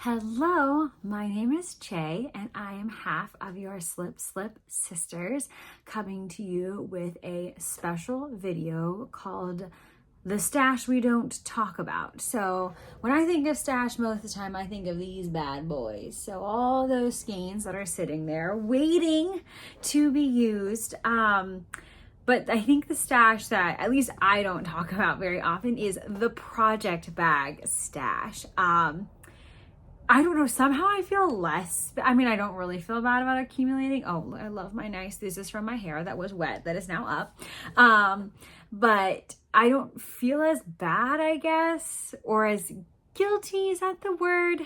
Hello, my name is Che, and I am half of your Slip Slip sisters, coming to you with a special video called The Stash We Don't Talk About. So when I think of stash, most of the time I think of these bad boys. So all those skeins that are sitting there waiting to be used. But I think the stash that at least I don't talk about very often is the project bag stash. I don't know, somehow I feel less, I mean, I don't really feel bad about accumulating. Oh, I love my this is from my hair that was wet, that is now up. But I don't feel as bad, I guess, or as guilty, is that the word?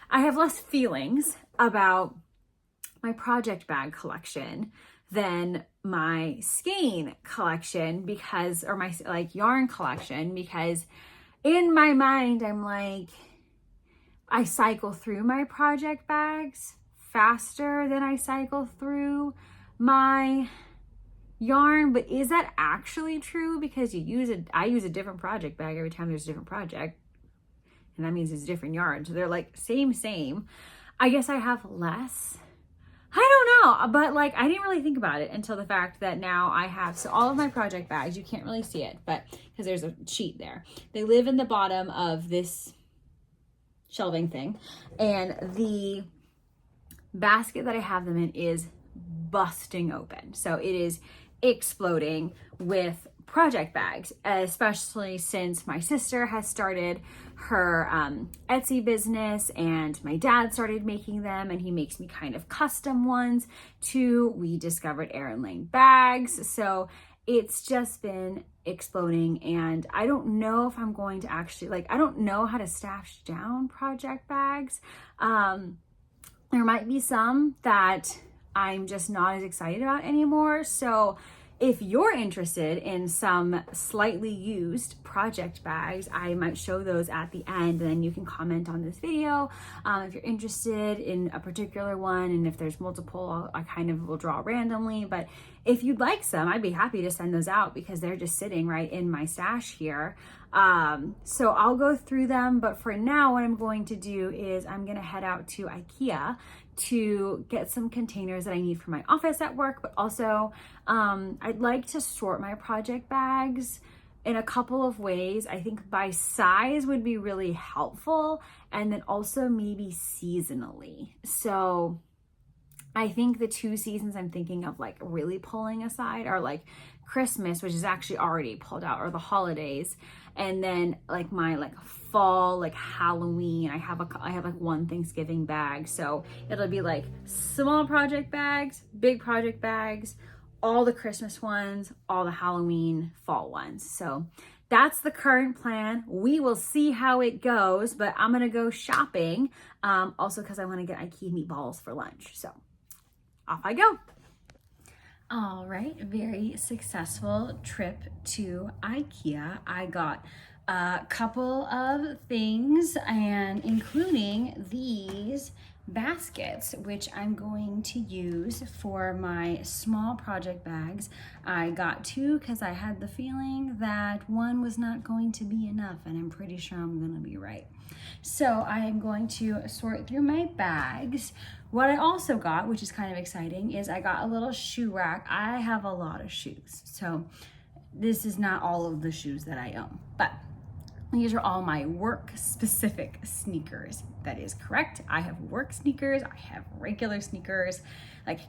I have less feelings about my project bag collection than my skein collection or my yarn collection, because in my mind, I'm like, I cycle through my project bags faster than I cycle through my yarn. But is that actually true? Because I use a different project bag every time there's a different project. And that means it's different yarn. So they're like same. I guess I have less. I don't know, but I didn't really think about it until the fact that now I have, so all of my project bags, you can't really see it, but because there's a sheet there. They live in the bottom of this shelving thing, and the basket that I have them in is busting open. So it is exploding with project bags, especially since my sister has started her Etsy business and my dad started making them, and he makes me kind of custom ones too. We discovered Erin Lane bags. So it's just been exploding, and I don't know if I'm going to actually, I don't know how to stash down project bags. There might be some that I'm just not as excited about anymore. So if you're interested in some slightly used project bags, I might show those at the end, and then you can comment on this video if you're interested in a particular one, and if there's multiple, I kind of will draw randomly. But if you'd like some, I'd be happy to send those out because they're just sitting right in my stash here. So I'll go through them, but for now, what I'm going to do is I'm gonna head out to IKEA to get some containers that I need for my office at work, but also I'd like to sort my project bags in a couple of ways. I think by size would be really helpful, and then also maybe seasonally. So I think the two seasons I'm thinking of really pulling aside are Christmas, which is actually already pulled out, or the holidays, and then my fall, Halloween. I have one Thanksgiving bag, so it'll be small project bags, big project bags, all the Christmas ones, all the Halloween fall ones. So that's the current plan. We will see how it goes, but I'm gonna go shopping also because I want to get IKEA meatballs for lunch. So off I go. All right, very successful trip to IKEA. I got a couple of things, and including these baskets, which I'm going to use for my small project bags. I got two because I had the feeling that one was not going to be enough, and I'm pretty sure I'm gonna be right. So I am going to sort through my bags. What I also got, which is kind of exciting, is I got a little shoe rack. I have a lot of shoes, so this is not all of the shoes that I own, but these are all my work specific sneakers. That is correct. I have work sneakers, I have regular sneakers,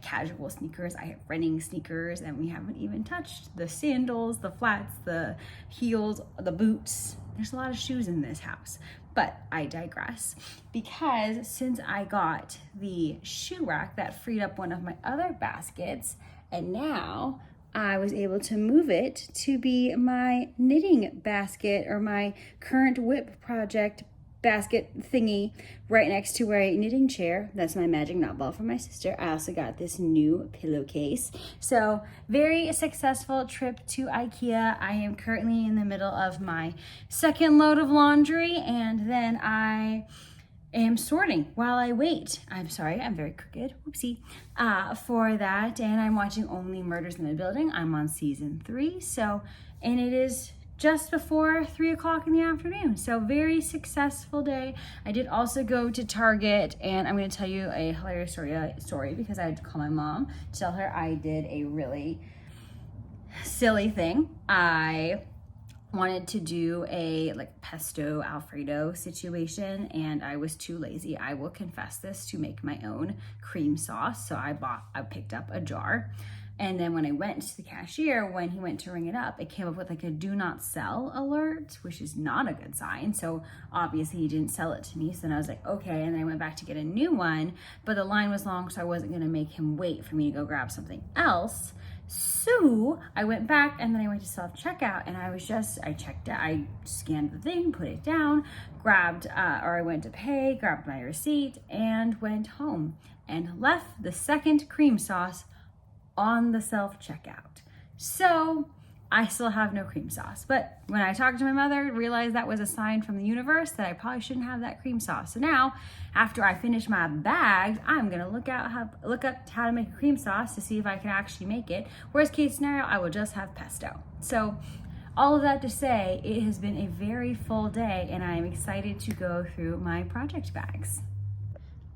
casual sneakers, I have running sneakers, and we haven't even touched the sandals, the flats, the heels, the boots. There's a lot of shoes in this house, but I digress, because since I got the shoe rack, that freed up one of my other baskets, and now I was able to move it to be my knitting basket, or my current whip project basket thingy, right next to a knitting chair. That's my magic knot ball for my sister. I also got this new pillowcase. So very successful trip to IKEA. I am currently in the middle of my second load of laundry, and then I am sorting while I wait. I'm sorry, I'm very crooked, whoopsie, for that. And I'm watching Only Murders in the Building. I'm on season 3, and it is just before 3 o'clock in the afternoon. So very successful day. I did also go to Target, and I'm gonna tell you a hilarious story because I had to call my mom to tell her I did a really silly thing. I wanted to do a like pesto Alfredo situation, and I was too lazy, I will confess this, to make my own cream sauce. So I picked up a jar. And then when I went to the cashier, when he went to ring it up, it came up with like a do not sell alert, which is not a good sign. So obviously he didn't sell it to me. So then I was like, okay. And then I went back to get a new one, but the line was long, so I wasn't gonna make him wait for me to go grab something else. So I went back, and then I went to self-checkout, and I checked it, I scanned the thing, put it down, I went to pay, grabbed my receipt, and went home and left the second cream sauce on the self-checkout. So I still have no cream sauce. But when I talked to my mother, realized that was a sign from the universe that I probably shouldn't have that cream sauce. So now, after I finish my bags, I'm gonna look up how to make a cream sauce to see if I can actually make it. Worst case scenario, I will just have pesto. So all of that to say, it has been a very full day, and I am excited to go through my project bags.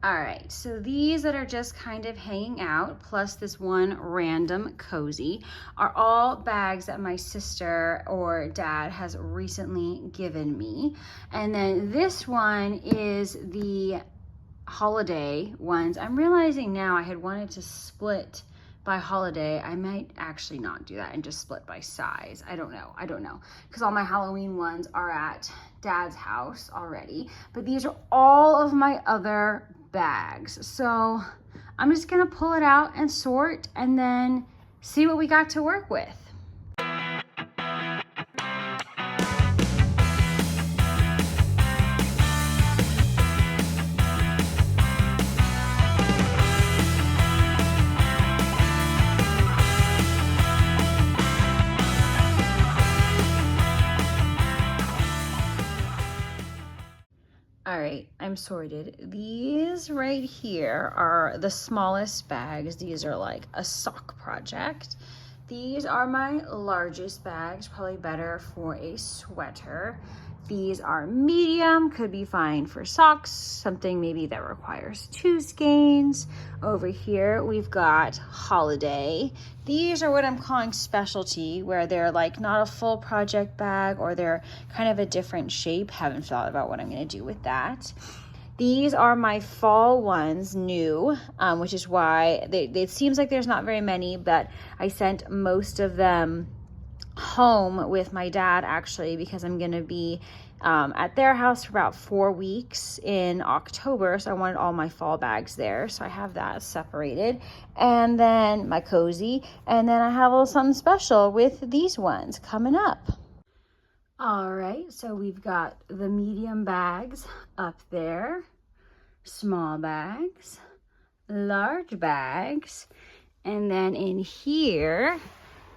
All right, so these that are just kind of hanging out, plus this one random cozy, are all bags that my sister or dad has recently given me. And then this one is the holiday ones. I'm realizing now I had wanted to split by holiday. I might actually not do that and just split by size. I don't know. Because all my Halloween ones are at dad's house already. But these are all of my other bags. So I'm just gonna pull it out and sort and then see what we got to work with. All right, I'm sorted. These right here are the smallest bags. These are like a sock project. These are my largest bags, probably better for a sweater. These are medium, could be fine for socks, something maybe that requires 2 skeins. Over here, we've got holiday. These are what I'm calling specialty, where they're like not a full project bag, or they're kind of a different shape. Haven't thought about what I'm gonna do with that. These are my fall ones, new, which is why it seems like there's not very many, but I sent most of them home with my dad actually, because I'm gonna be at their house for about 4 weeks in October, so I wanted all my fall bags there, so I have that separated. And then my cozy, and then I have a little something special with these ones coming up. All right, so we've got the medium bags up there, small bags, large bags, and then in here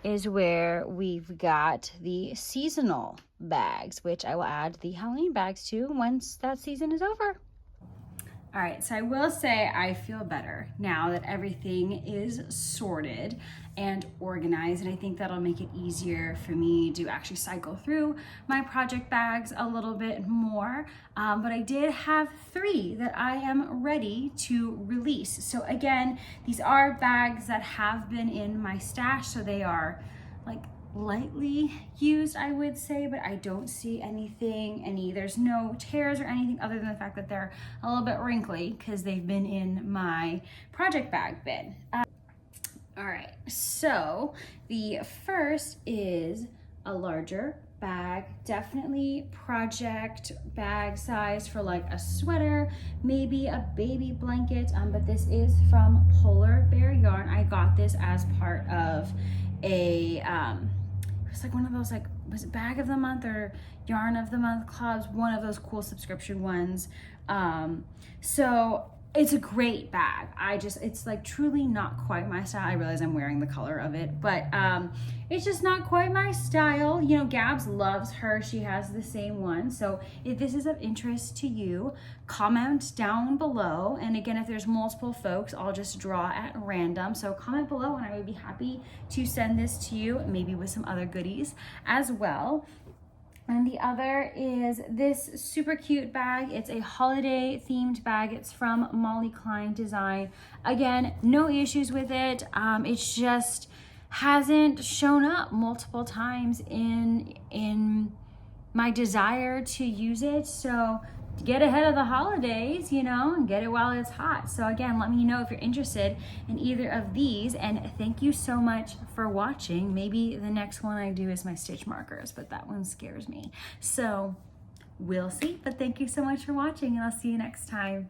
is where we've got the seasonal bags, which I will add the Halloween bags to once that season is over. All right, so I will say I feel better now that everything is sorted and organized, and I think that'll make it easier for me to actually cycle through my project bags a little bit more. But I did have 3 that I am ready to release. So again, these are bags that have been in my stash, so they are like lightly used, I would say, but I don't see there's no tears or anything other than the fact that they're a little bit wrinkly because they've been in my project bag bin. All right, so the first is a larger bag, definitely project bag size for like a sweater, maybe a baby blanket, but this is from Polar Bear Yarn. I got this as part of a it's like one of those, like, was it bag of the month or yarn of the month clubs, one of those cool subscription ones. So it's a great bag. It's like truly not quite my style. I realize I'm wearing the color of it, but it's just not quite my style. You know, Gabs loves her. She has the same one. So if this is of interest to you, comment down below. And again, if there's multiple folks, I'll just draw at random. So comment below and I would be happy to send this to you, maybe with some other goodies as well. And the other is this super cute bag. It's a holiday themed bag. It's from Molly Klein Design. Again, no issues with it. It's just hasn't shown up multiple times in my desire to use it. So get ahead of the holidays, you know, and get it while it's hot. So again, let me know if you're interested in either of these, and thank you so much for watching. Maybe the next one I do is my stitch markers, but that one scares me. So we'll see, but thank you so much for watching, and I'll see you next time.